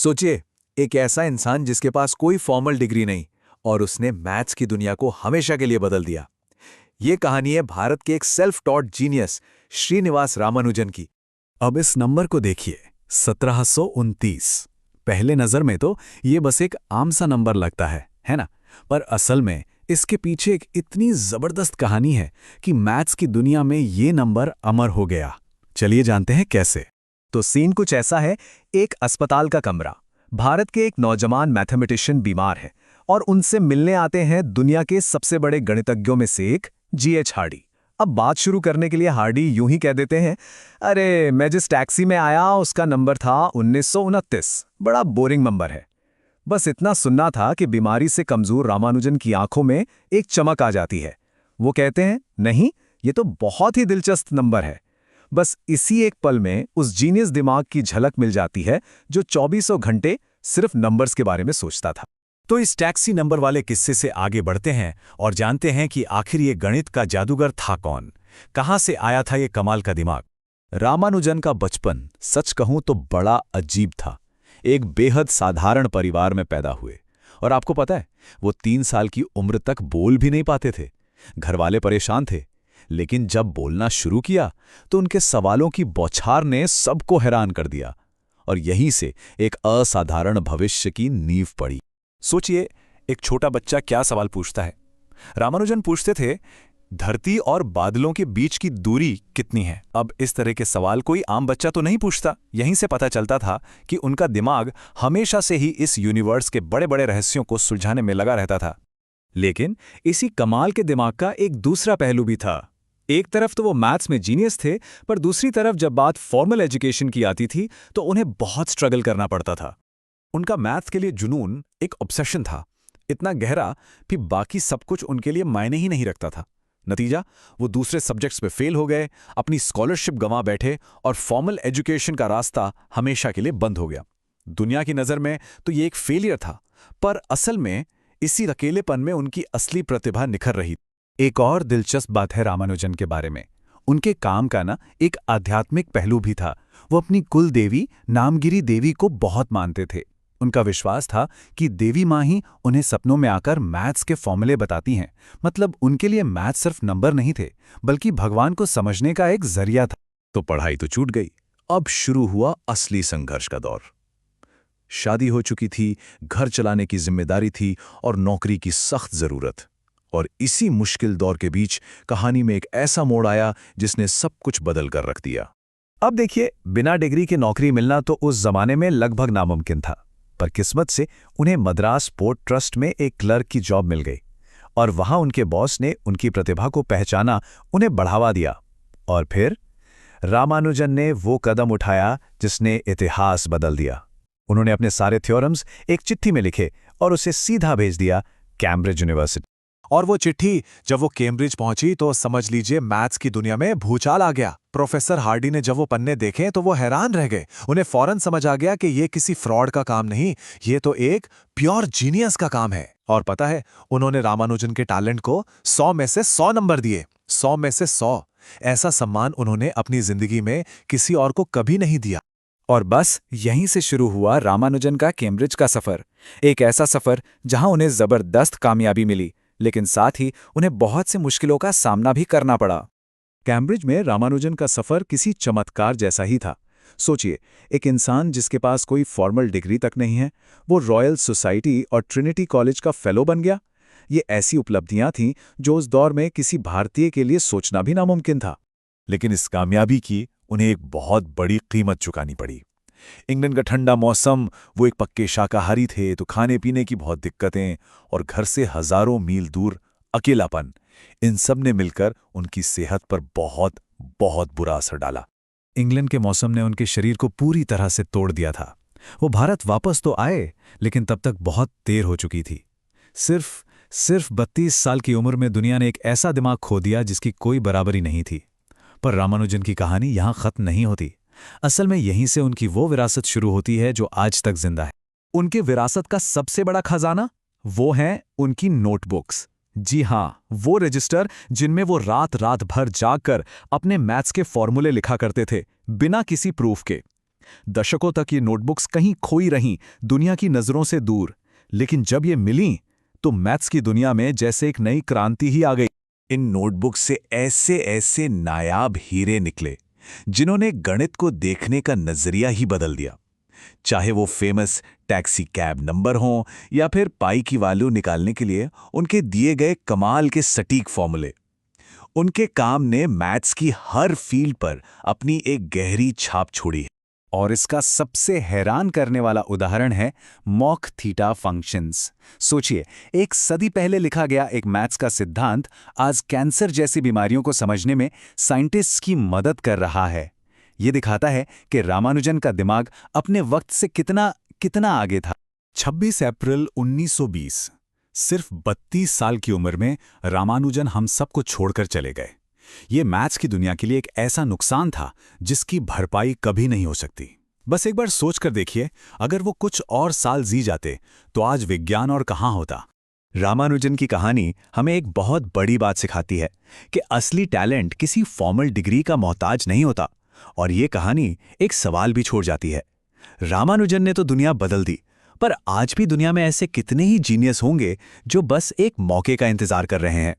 सोचिए, एक ऐसा इंसान जिसके पास कोई फॉर्मल डिग्री नहीं और उसने मैथ्स की दुनिया को हमेशा के लिए बदल दिया। ये कहानी है भारत के एक self taught genius Srinivasa Ramanujan की। अब इस नंबर को देखिए, 1729। पहले नजर में तो ये बस एक आम सा नंबर लगता है ना? पर असल में इसके पीछे एक इतनी जबरदस्त कहानी है कि मैथ्स की दुनिया में ये नंबर अमर हो गया। चलिए जानते हैं कैसे। तो सीन कुछ ऐसा है। एक अस्पताल का कमरा। भारत के एक नौजवान मैथमेटिशियन बीमार है और उनसे मिलने आते हैं दुनिया के सबसे बड़े गणितज्ञों में से एक जीएच हार्डी। अब बात शुरू करने के लिए हार्डी यूं ही कह देते हैं, अरे मैं जिस टैक्सी में आया उसका नंबर था 1929। बड़ा बोरिंग नंबर है। बस इतना सुनना था कि बीमारी से कमजोर रामानुजन की आंखों में एक चमक आ जाती है। वो कहते हैं, नहीं, ये तो बहुत ही दिलचस्प नंबर है। बस इसी एक पल में उस जीनियस दिमाग की झलक मिल जाती है जो 2400 घंटे सिर्फ नंबर्स के बारे में सोचता था। तो इस टैक्सी नंबर वाले किस्से से आगे बढ़ते हैं और जानते हैं कि आखिर ये गणित का जादूगर था कौन, कहां से आया था ये कमाल का दिमाग। रामानुजन का बचपन सच कहूं तो बड़ा अजीब था। एक बेहद साधारण परिवार में पैदा हुए और आपको पता है, वो 3 साल की उम्र तक बोल भी नहीं पाते थे। घरवाले परेशान थे, लेकिन जब बोलना शुरू किया तो उनके सवालों की बौछार ने सबको हैरान कर दिया और यहीं से एक असाधारण भविष्य की नींव पड़ी। सोचिए, एक छोटा बच्चा क्या सवाल पूछता है। रामानुजन पूछते थे, धरती और बादलों के बीच की दूरी कितनी है। अब इस तरह के सवाल कोई आम बच्चा तो नहीं पूछता। यहीं से पता चलता था कि उनका दिमाग हमेशा से ही इस यूनिवर्स के बड़े बड़े रहस्यों को सुलझाने में लगा रहता था। लेकिन इसी कमाल के दिमाग का एक दूसरा पहलू भी था। एक तरफ तो वो मैथ्स में जीनियस थे, पर दूसरी तरफ जब बात फॉर्मल एजुकेशन की आती थी तो उन्हें बहुत स्ट्रगल करना पड़ता था। उनका मैथ्स के लिए जुनून एक ऑब्सेशन था, इतना गहरा कि बाकी सब कुछ उनके लिए मायने ही नहीं रखता था। नतीजा, वो दूसरे सब्जेक्ट्स में फेल हो गए, अपनी स्कॉलरशिप गंवा बैठे और फॉर्मल एजुकेशन का रास्ता हमेशा के लिए बंद हो गया। दुनिया की नज़र में तो ये एक फेलियर था, पर असल में इसी अकेलेपन में उनकी असली प्रतिभा निखर रही। एक और दिलचस्प बात है रामानुजन के बारे में, उनके काम का एक आध्यात्मिक पहलू भी था। वो अपनी कुल देवी नामगिरी देवी को बहुत मानते थे। उनका विश्वास था कि देवी माँ ही उन्हें सपनों में आकर मैथ्स के फॉर्मूले बताती हैं। मतलब उनके लिए मैथ्स सिर्फ नंबर नहीं थे, बल्कि भगवान को समझने का एक जरिया था। तो पढ़ाई तो छूट गई। अब शुरू हुआ असली संघर्ष का दौर। शादी हो चुकी थी, घर चलाने की जिम्मेदारी थी और नौकरी की सख्त जरूरत। और इसी मुश्किल दौर के बीच कहानी में एक ऐसा मोड़ आया जिसने सब कुछ बदल कर रख दिया। अब देखिए, बिना डिग्री के नौकरी मिलना तो उस जमाने में लगभग नामुमकिन था, पर किस्मत से उन्हें मद्रास पोर्ट ट्रस्ट में एक क्लर्क की जॉब मिल गई और वहां उनके बॉस ने उनकी प्रतिभा को पहचाना, उन्हें बढ़ावा दिया। और फिर रामानुजन ने वो कदम उठाया जिसने इतिहास बदल दिया। उन्होंने अपने सारे थ्योरम्स एक चिट्ठी में लिखे और उसे सीधा भेज दिया कैम्ब्रिज यूनिवर्सिटी। और वो चिट्ठी जब वो कैम्ब्रिज पहुंची तो समझ लीजिए मैथ्स की दुनिया में भूचाल आ गया। प्रोफेसर हार्डी ने जब वो पन्ने देखे तो वो हैरान रह गए। उन्हें फौरन समझ आ गया कि ये किसी फ्रॉड का काम नहीं, ये तो एक प्योर जीनियस का काम है। और पता है, उन्होंने रामानुजन के टैलेंट को 100 में से 100 नंबर दिए। 100 में से 100। ऐसा सम्मान उन्होंने अपनी जिंदगी में किसी और को कभी नहीं दिया। और बस यहीं से शुरू हुआ रामानुजन का कैम्ब्रिज का सफर। एक ऐसा सफर जहां उन्हें जबरदस्त कामयाबी मिली, लेकिन साथ ही उन्हें बहुत से मुश्किलों का सामना भी करना पड़ा। कैम्ब्रिज में रामानुजन का सफर किसी चमत्कार जैसा ही था। सोचिए, एक इंसान जिसके पास कोई फॉर्मल डिग्री तक नहीं है, वो रॉयल सोसाइटी और ट्रिनिटी कॉलेज का फेलो बन गया। ये ऐसी उपलब्धियां थीं जो उस दौर में किसी भारतीय के लिए सोचना भी नामुमकिन था। लेकिन इस कामयाबी की उन्हें एक बहुत बड़ी कीमत चुकानी पड़ी। इंग्लैंड का ठंडा मौसम, वो एक पक्के शाकाहारी थे, तो खाने पीने की बहुत दिक्कतें और घर से हजारों मील दूर अकेलापन, इन सब ने मिलकर उनकी सेहत पर बहुत बहुत बुरा असर डाला। इंग्लैंड के मौसम ने उनके शरीर को पूरी तरह से तोड़ दिया था। वो भारत वापस तो आए, लेकिन तब तक बहुत देर हो चुकी थी। सिर्फ 32 साल की उम्र में दुनिया ने एक ऐसा दिमाग खो दिया जिसकी कोई बराबरी नहीं थी। पर रामानुजन की कहानी यहां खत्म नहीं होती। असल में यहीं से उनकी वो विरासत शुरू होती है जो आज तक जिंदा है। उनके विरासत का सबसे बड़ा खजाना वो हैं उनकी नोटबुक्स। जी हाँ, वो रजिस्टर जिनमें वो रात रात भर जागकर अपने मैथ्स के फॉर्मूले लिखा करते थे, बिना किसी प्रूफ के। दशकों तक ये नोटबुक्स कहीं खोई रहीं, दुनिया की नज़रों से दूर। लेकिन जब ये मिलीं, तो मैथ्स की दुनिया में जैसे एक नई क्रांति ही आ गई। इन नोटबुक्स से ऐसे ऐसे नायाब हीरे निकले जिन्होंने गणित को देखने का नजरिया ही बदल दिया। चाहे वो फेमस टैक्सी कैब नंबर हों या फिर पाई की वैल्यू निकालने के लिए उनके दिए गए कमाल के सटीक फॉर्मूले, उनके काम ने मैथ्स की हर फील्ड पर अपनी एक गहरी छाप छोड़ी है। और इसका सबसे हैरान करने वाला उदाहरण है मॉक थीटा फंक्शंस। सोचिए, एक सदी पहले लिखा गया एक मैथ्स का सिद्धांत आज कैंसर जैसी बीमारियों को समझने में साइंटिस्ट्स की मदद कर रहा है। ये दिखाता है कि रामानुजन का दिमाग अपने वक्त से कितना आगे था। 26 अप्रैल 1920, सिर्फ 32 साल की उम्र में रामानुजन हम सबको छोड़कर चले गए। ये मैथ्स की दुनिया के लिए एक ऐसा नुकसान था जिसकी भरपाई कभी नहीं हो सकती। बस एक बार सोच कर देखिए, अगर वो कुछ और साल जी जाते तो आज विज्ञान और कहाँ होता। रामानुजन की कहानी हमें एक बहुत बड़ी बात सिखाती है कि असली टैलेंट किसी फॉर्मल डिग्री का मोहताज नहीं होता। और ये कहानी एक सवाल भी छोड़ जाती है। रामानुजन ने तो दुनिया बदल दी, पर आज भी दुनिया में ऐसे कितने ही जीनियस होंगे जो बस एक मौके का इंतजार कर रहे हैं।